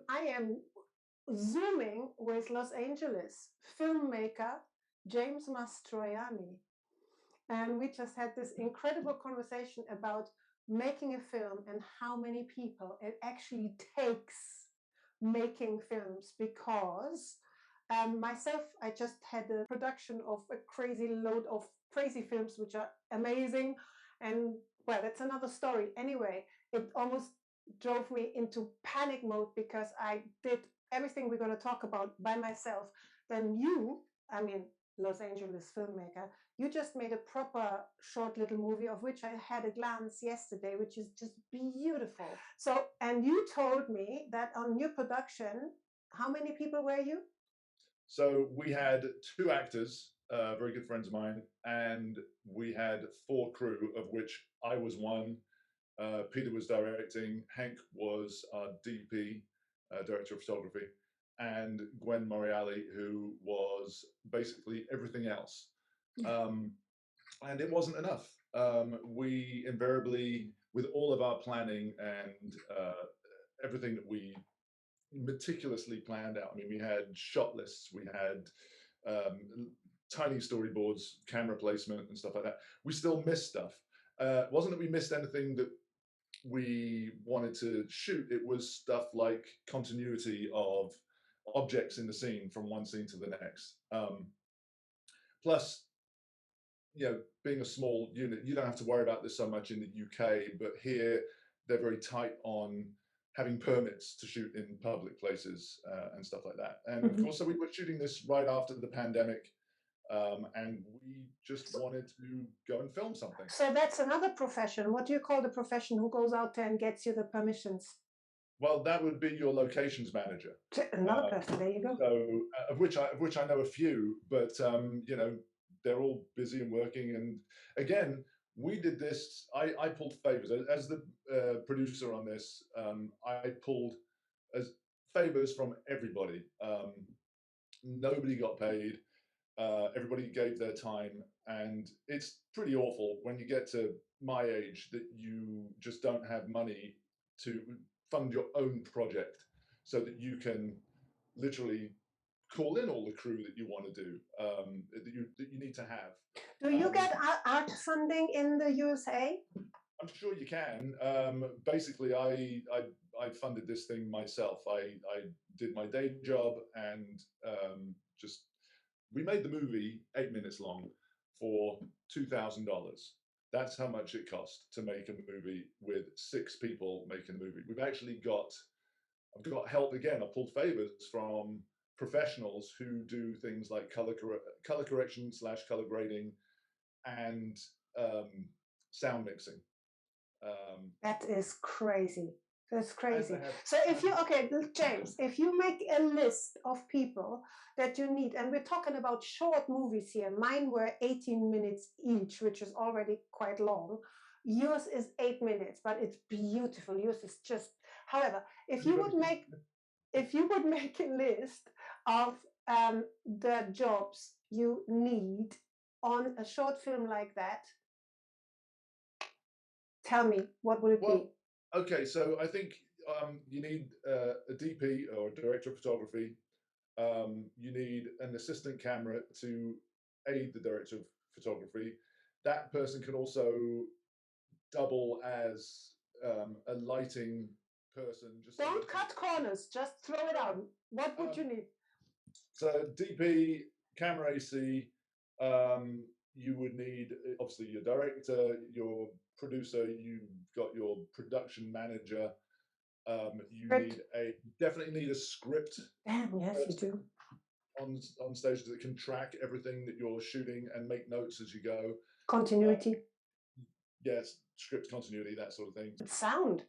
am Zooming with Los Angeles filmmaker James Mastroianni. And we just had this incredible conversation about making a film and how many people it actually takes making films. Because myself, I just had a production of a crazy load of crazy films, which are amazing. And well, that's another story. Anyway, it almost drove me into panic mode because I did everything we're going to talk about by myself. Then you, I mean, Los Angeles filmmaker, you just made a proper short little movie of which I had a glance yesterday, which is just beautiful. So, and you told me that on your production, how many people were you? So we had 2 actors, very good friends of mine, and we had 4 crew, of which I was one. Peter was directing, Hank was our DP, director of photography, and Gwen Moriali, who was basically everything else. And it wasn't enough. We invariably, with all of our planning and everything that we meticulously planned out. I mean, we had shot lists, we had tiny storyboards, camera placement, and stuff like that. We still missed stuff. It wasn't that we missed anything that we wanted to shoot. It was stuff like continuity of objects in the scene from one scene to the next. Plus, being a small unit, you don't have to worry about this so much in the UK, but here they're very tight on having permits to shoot in public places and stuff like that. And of course, so we were shooting this right after the pandemic, and we just wanted to go and film something. So that's another profession. What do you call the profession who goes out there and gets you the permissions? Well, that would be your locations manager. Another person. There you go. So, of which I know a few, but they're all busy and working. And again, we did this. I pulled favors as the producer on this. I pulled as favors from everybody. Nobody got paid. Everybody gave their time, and it's pretty awful when you get to my age that you just don't have money to fund your own project, so that you can literally call in all the crew that you want to do, that you need to have. Do you get art funding in the USA? I'm sure you can. Basically, I funded this thing myself. I did my day job and we made the movie 8 minutes long for $2,000. That's how much it cost to make a movie with 6 people making the movie. I've got help again. I pulled favors from professionals who do things like color correction / color grading and sound mixing. That is crazy. That's crazy. So if you, okay, James, if you make a list of people that you need, and we're talking about short movies here, mine were 18 minutes each, which is already quite long. Yours is 8 minutes, but it's beautiful. Yours is just, however, if you would make a list of the jobs you need on a short film like that, tell me, what would it be? Okay, so I think you need a DP or a director of photography. You need an assistant camera to aid the director of photography. That person can also double as a lighting person. Don't cut corners, just throw it out. What would you need? So DP, camera AC, you would need obviously your director, your producer, you've got your production manager. You definitely need a script. Damn, yes, you do. On stage that can track everything that you're shooting and make notes as you go. Continuity. Yes, script continuity, that sort of thing. Sound.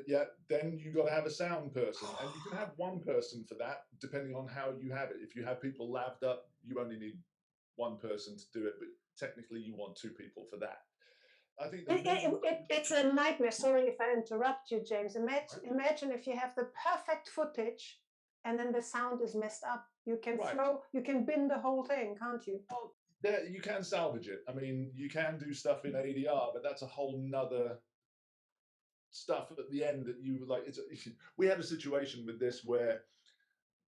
Yeah, then you got to have a sound person, and you can have one person for that, depending on how you have it. If you have people laved up, you only need one person to do it, but technically you want 2 people for that. I think it's a nightmare. Sorry if I interrupt you, James. Imagine if you have the perfect footage and then the sound is messed up. You can you can bin the whole thing, can't you? Well, you can salvage it. I mean, you can do stuff in ADR, but that's a whole nother stuff at the end that you were like, we had a situation with this where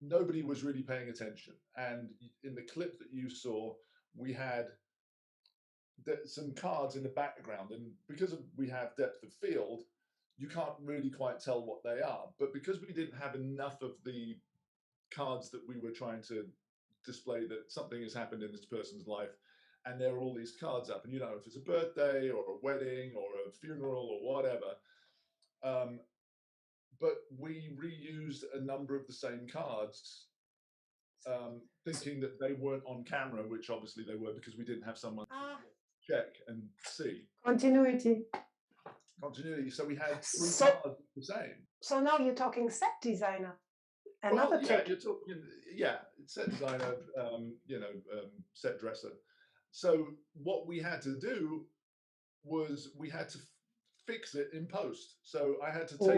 nobody was really paying attention. And in the clip that you saw, we had some cards in the background. And because we have depth of field, you can't really quite tell what they are. But because we didn't have enough of the cards that we were trying to display that something has happened in this person's life, and there are all these cards up, and you know, if it's a birthday or a wedding or a funeral or whatever, but we reused a number of the same cards, thinking that they weren't on camera, which obviously they were because we didn't have someone to check and see. Continuity. So we had three cards the same. So now you're talking set designer. Well, yeah, you're talking, yeah, set designer, set dresser. So what we had to do was we had to fix it in post. So I had to take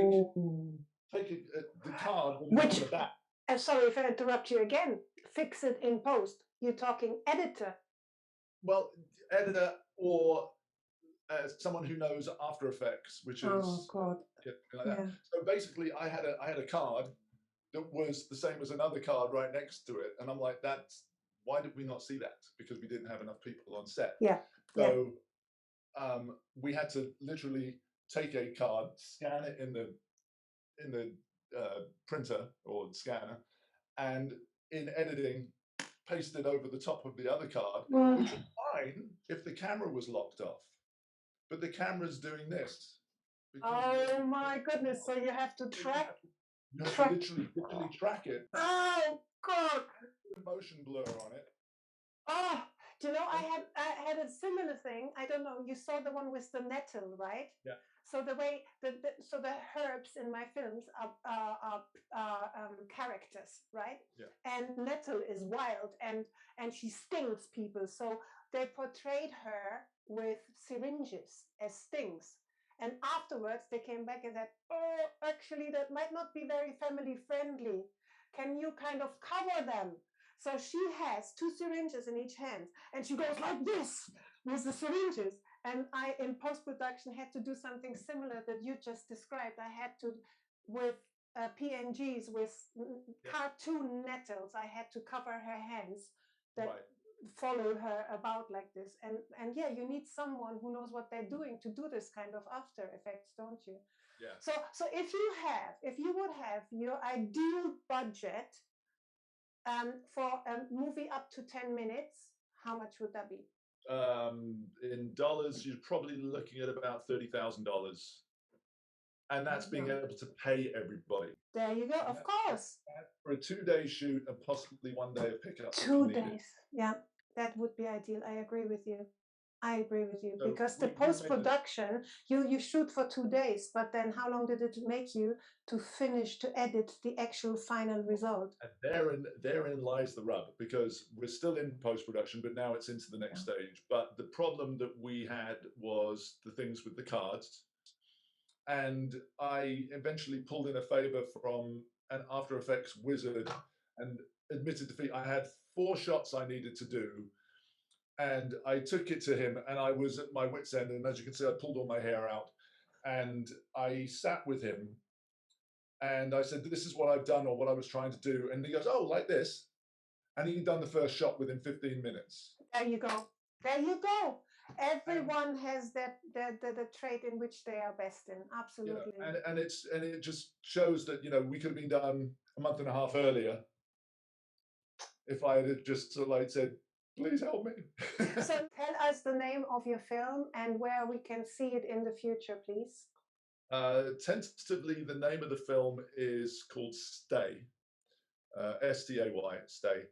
the card on the back. Sorry if I interrupt you again. Fix it in post. You're talking editor. Well, editor or someone who knows After Effects, which is like that. So basically, I had a card that was the same as another card right next to it, and I'm like, why did we not see that? Because we didn't have enough people on set. Yeah. So we had to literally take a card, scan it in the printer or scanner, and in editing, paste it over the top of the other card, which was fine if the camera was locked off. But the camera's doing this. Oh my goodness! So you have to track. You have to literally track it. Oh God! Motion blur on it. Oh, do you know I had a similar thing. I don't know. You saw the one with the nettle, right? Yeah. So the way the herbs in my films are characters, right? Yeah. And nettle is wild and she stings people. So they portrayed her with syringes as stings. And afterwards they came back and said, oh, actually that might not be very family friendly. Can you kind of cover them? So she has 2 syringes in each hand and she goes like this with the syringes. And I, in post-production, had to do something similar that you just described. I had to, with PNGs, with cartoon nettles, I had to cover her hands that follow her about like this. And yeah, you need someone who knows what they're doing to do this kind of After Effects, don't you? Yeah. So if you would have your ideal budget for a movie up to 10 minutes, how much would that be? In dollars, you're probably looking at about $30,000, and that's being able to pay everybody. There you go. Of course. For a 2-day shoot and possibly 1 day of pickup. 2 days. Yeah, that would be ideal. I agree with you. So because the post-production, you shoot for 2 days, but then how long did it make you to finish, to edit the actual final result? And therein lies the rub, because we're still in post-production, but now it's into the next stage. But the problem that we had was the things with the cards. And I eventually pulled in a favor from an After Effects wizard and admitted defeat. I had 4 shots I needed to do. And I took it to him, and I was at my wit's end. And as you can see, I pulled all my hair out, and I sat with him, and I said, "This is what I've done, or what I was trying to do." And he goes, "Oh, like this," and he'd done the first shot within 15 minutes. There you go. There you go. Everyone has the trait in which they are best in. Absolutely. You know, and it just shows that, you know, we could have been done a month and a half earlier if I had just sort of like said, "Please help me." So tell us the name of your film and where we can see it in the future, please. Tentatively, the name of the film is called Stay, S-T-A-Y, Stay.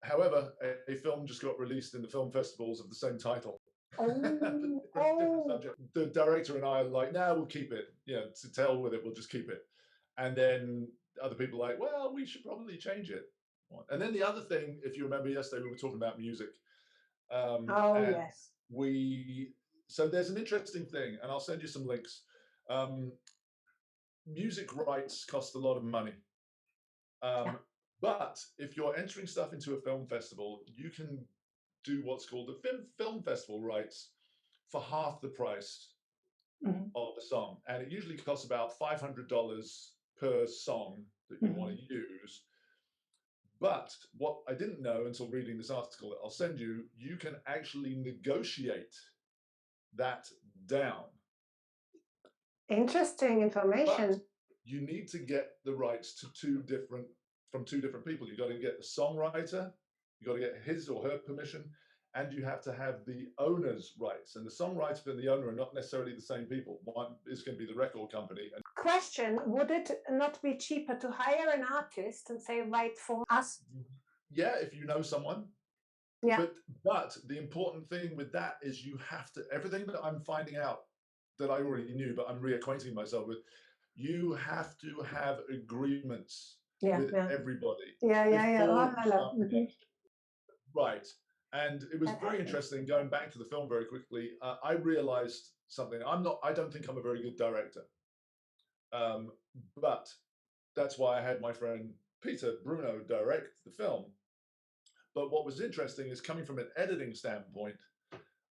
However, a film just got released in the film festivals of the same title. Different subject. The director and I are like, "No, we'll keep it. You know, to hell with it, we'll just keep it." And then other people are like, "Well, we should probably change it." And then the other thing, if you remember yesterday, we were talking about music. Yes. So there's an interesting thing, and I'll send you some links. Music rights cost a lot of money. But if you're entering stuff into a film festival, you can do what's called the film festival rights for half the price of a song, and it usually costs about $500 per song that you want to use. But what I didn't know until reading this article that I'll send you, you can actually negotiate that down. Interesting information. But you need to get the rights to two different people. You got to get the songwriter, you got to get his or her permission, and you have to have the owner's rights. And the songwriter and the owner are not necessarily the same people. One is going to be the record company. And question, would it not be cheaper to hire an artist and say, write for us? Yeah, if you know someone. Yeah. But the important thing with that is you have to, everything that I'm finding out that I already knew, but I'm reacquainting myself with, you have to have agreements with everybody. Right. And it was very interesting going back to the film very quickly. I realized something. I don't think I'm a very good director. But that's why I had my friend Peter Bruno direct the film. But what was interesting is, coming from an editing standpoint,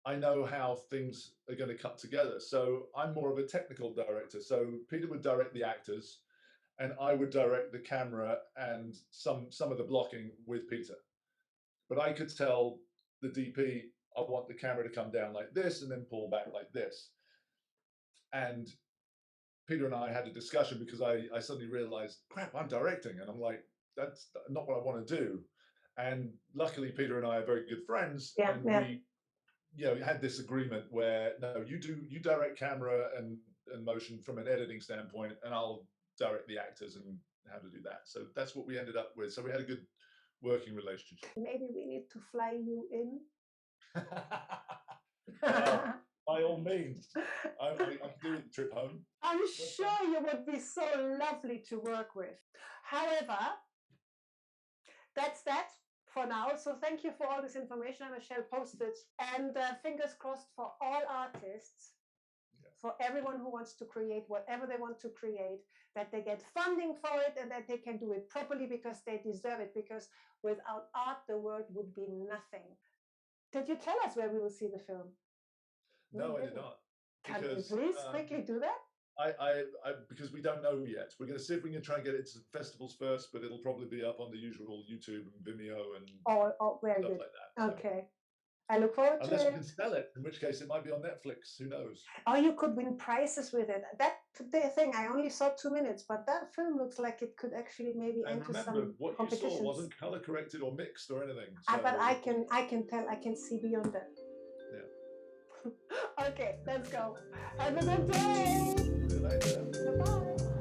I know how things are going to cut together. So I'm more of a technical director. So Peter would direct the actors, and I would direct the camera and some of the blocking with Peter. But I could tell the DP, I want the camera to come down like this and then pull back like this. And Peter and I had a discussion, because I suddenly realized, crap, I'm directing. And I'm like, that's not what I want to do. And luckily, Peter and I are very good friends. And we, had this agreement where, no, you direct camera and motion from an editing standpoint, and I'll direct the actors and how to do that. So that's what we ended up with. So we had a good working relationship. Maybe we need to fly you in. By all means, I can do the trip home. I'm sure you would be so lovely to work with. However, that's that for now. So thank you for all this information. I shall post it. And fingers crossed for all artists, for everyone who wants to create whatever they want to create, that they get funding for it and that they can do it properly, because they deserve it. Because without art, the world would be nothing. Did you tell us where we will see the film? No, I did not. Can you please quickly do that? I because we don't know yet. We're going to see if we can try and get it to festivals first, but it'll probably be up on the usual YouTube and Vimeo and very stuff good. like that. Okay. I look forward to it. Unless we can sell it, in which case it might be on Netflix. Who knows? Or you could win prizes with it. That thing, I only saw 2 minutes, but that film looks like it could actually maybe enter some what competitions. You saw wasn't color corrected or mixed or anything. So. But I can tell, I can see beyond that. Yeah. Okay, let's go. Have a good day. See you later. Bye.